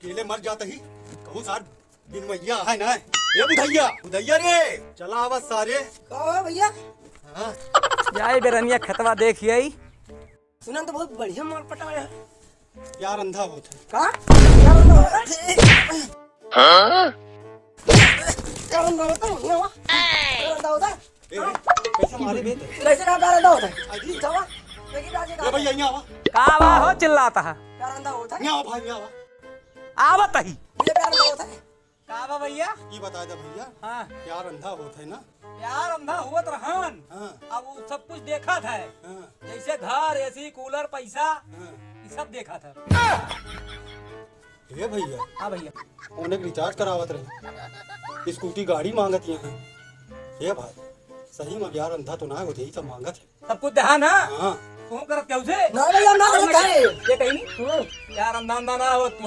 अकेले मर जाता ही कहूँ सार दिन मैया है ना। ये बुधैया बुधैया रे चला आवाज सारे कहो भैया। हाँ जाए बेरनिया खतवा देखिए आई। सुना तो बहुत बढ़िया माल पटाया है। यार अंधा होता है का क्या बंदा होता है? हाँ क्या बंदा होता है? ये हुआ क्या बंदा होता है? कैसे मारे बेटे कैसे क्या बंदा होता है? आजी चवा लेकिन राजे ए भैया यहाँ आवा कावा हो चिल्लाता है। क्या बंदा होता है? यहाँ आवा भाई यहाँ आवा आवत ही ये क्या बंदा होता है? कावा भैया। ये बता दे भैया हाँ यार अंधा होता है ना। यार अंधा हुआ रहन। हाँ अब वो सब कुछ देखा था हाँ जैसे घर एसी कूलर पैसा हाँ ये सब देखा था। ये भैया हाँ भैया उन्हें रिचार्ज करावत रहे स्कूटी गाड़ी मांगत है। ये भाई सही में यार अंधा तो ना होते ही सब मांगत है। सब कुछ ध्यान है। हाँ तू करत क्या उसे ना भैया ना होता है। ये कहीं नहीं यार अंधा अंधा ना हो तू